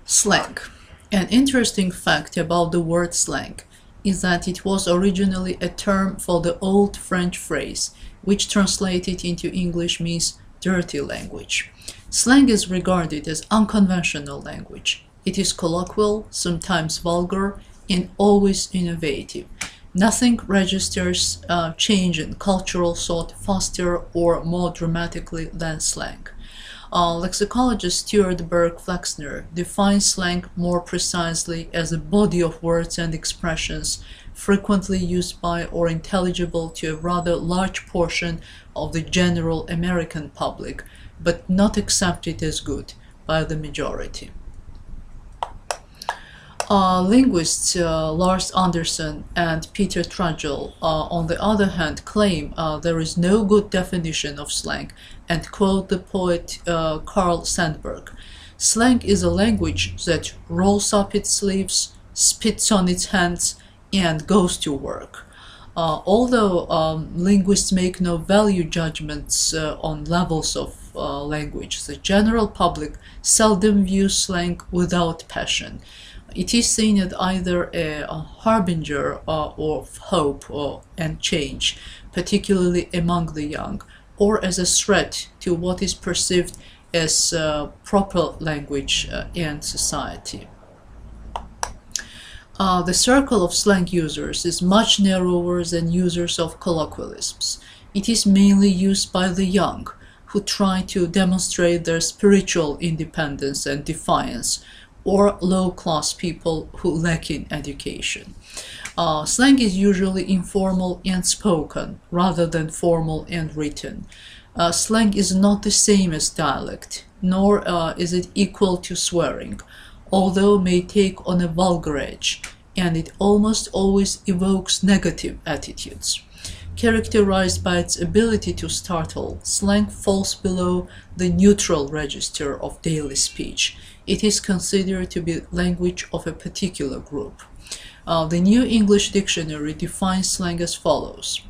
Slang. An interesting fact about the word slang is that it was originally a term for the old French phrase, which translated into English means dirty language. Slang is regarded as unconventional language. It is colloquial, sometimes vulgar, and always innovative. Nothing registers change in cultural thought faster or more dramatically than slang. Lexicologist Stuart Burke Flexner defines slang more precisely as a body of words and expressions frequently used by or intelligible to a rather large portion of the general American public, but not accepted as good by the majority. Linguists Lars Anderson and Peter Trudgell, on the other hand, claim there is no good definition of slang and quote the poet Carl Sandburg. Slang is a language that rolls up its sleeves, spits on its hands, and goes to work. Although linguists make no value judgments on levels of language, the general public seldom views slang without passion. It is seen as either a harbinger of hope and change, particularly among the young, or as a threat to what is perceived as proper language in society. The circle of slang users is much narrower than users of colloquialisms. It is mainly used by the young, who try to demonstrate their spiritual independence and defiance, or low-class people who lack in education. Slang is usually informal and spoken, rather than formal and written. Slang is not the same as dialect, nor is it equal to swearing, although may take on a vulgar edge, and it almost always evokes negative attitudes. Characterized by its ability to startle, slang falls below the neutral register of daily speech. It is considered to be language of a particular group. The New English Dictionary defines slang as follows: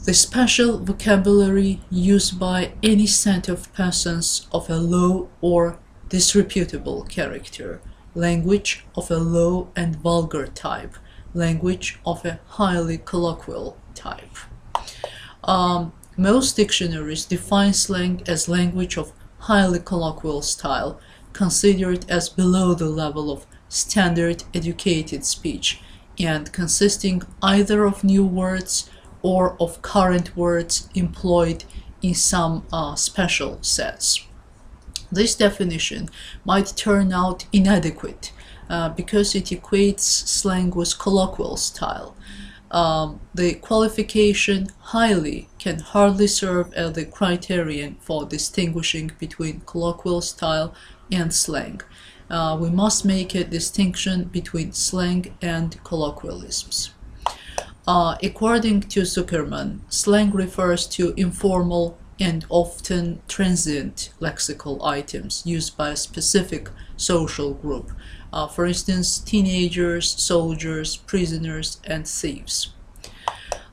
the special vocabulary used by any set of persons of a low or disreputable character, language of a low and vulgar type, language of a highly colloquial type. Most dictionaries define slang as language of highly colloquial style, considered as below the level of standard educated speech, and consisting either of new words or of current words employed in some special sense. This definition might turn out inadequate because it equates slang with colloquial style. The qualification highly can hardly serve as the criterion for distinguishing between colloquial style and slang. We must make a distinction between slang and colloquialisms. According to Zuckerman, slang refers to informal and often transient lexical items used by a specific social group, for instance, teenagers, soldiers, prisoners, and thieves.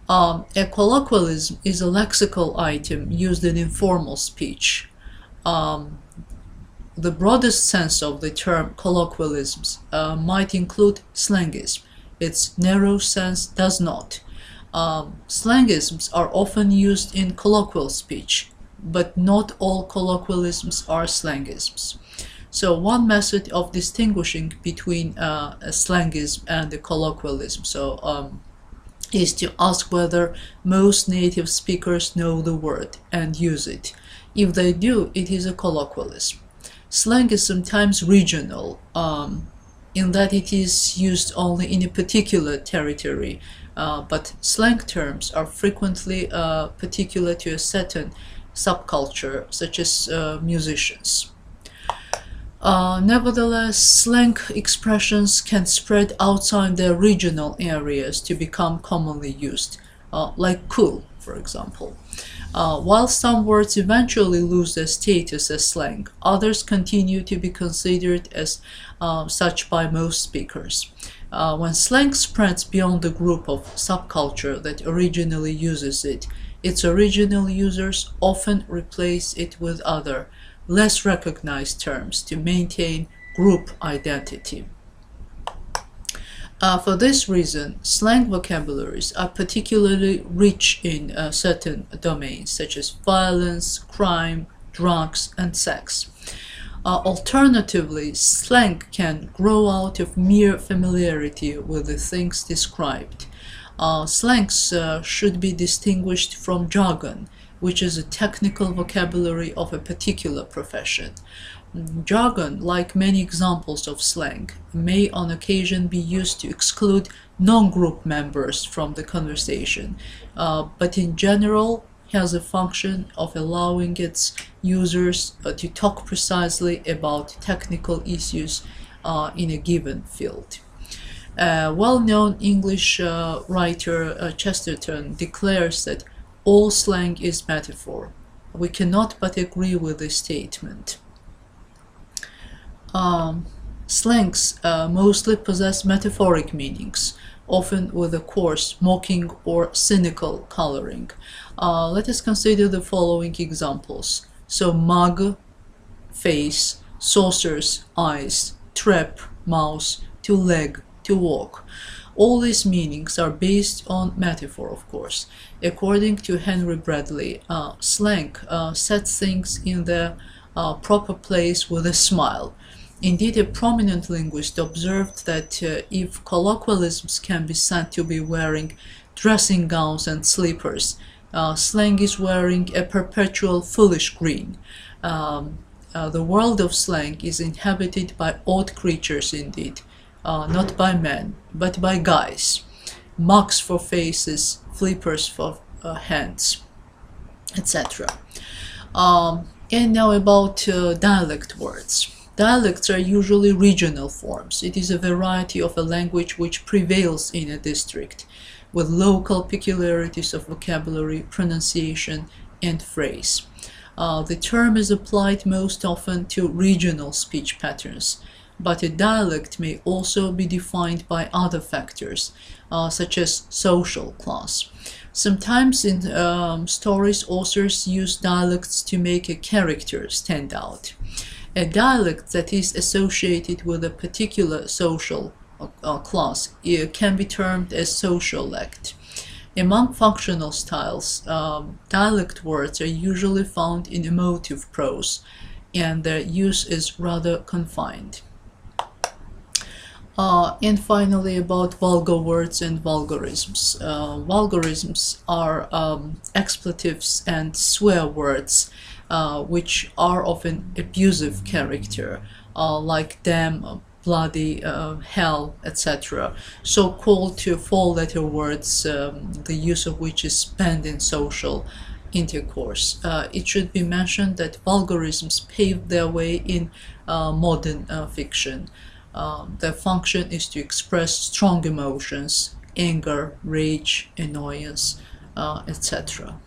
A colloquialism is a lexical item used in informal speech. The broadest sense of the term colloquialisms might include slangism. Its narrow sense does not. Slangisms are often used in colloquial speech, but not all colloquialisms are slangisms. So one method of distinguishing between a slangism and a colloquialism is to ask whether most native speakers know the word and use it. If they do, it is a colloquialism. Slang is sometimes regional, in that it is used only in a particular territory, but slang terms are frequently particular to a certain subculture, such as musicians. Nevertheless, slang expressions can spread outside their regional areas to become commonly used, like cool, for example. While some words eventually lose their status as slang, others continue to be considered as such by most speakers. When slang spreads beyond the group of subculture that originally uses it, its original users often replace it with other, less recognized terms to maintain group identity. For this reason, slang vocabularies are particularly rich in certain domains, such as violence, crime, drugs, and sex. Alternatively, slang can grow out of mere familiarity with the things described. Slangs should be distinguished from jargon, which is a technical vocabulary of a particular profession. Jargon, like many examples of slang, may on occasion be used to exclude non-group members from the conversation, but in general has a function of allowing its users to talk precisely about technical issues in a given field. Well-known English writer Chesterton declares that all slang is metaphor. We cannot but agree with this statement. Slangs mostly possess metaphoric meanings, often with a coarse, mocking, or cynical coloring. Let us consider the following examples. So, mug, face, saucers, eyes, trap, mouse, to leg, to walk. All these meanings are based on metaphor, of course. According to Henry Bradley, slang sets things in their proper place with a smile. Indeed, a prominent linguist observed that if colloquialisms can be said to be wearing dressing gowns and slippers, slang is wearing a perpetual foolish grin. The world of slang is inhabited by odd creatures indeed, not by men, but by guys. Mugs for faces, flippers for hands, etc. And now about dialect words. Dialects are usually regional forms. It is a variety of a language which prevails in a district, with local peculiarities of vocabulary, pronunciation, and phrase. The term is applied most often to regional speech patterns, but a dialect may also be defined by other factors, such as social class. Sometimes in stories, authors use dialects to make a character stand out. A dialect that is associated with a particular social class can be termed a sociolect. Among functional styles, dialect words are usually found in emotive prose, and their use is rather confined. And finally, about vulgar words and vulgarisms. Vulgarisms are expletives and swear words which are of an abusive character, like damn, bloody, hell, etc. So-called four-letter words, the use of which is banned in social intercourse. It should be mentioned that vulgarisms paved their way in modern fiction. Their function is to express strong emotions, anger, rage, annoyance, etc.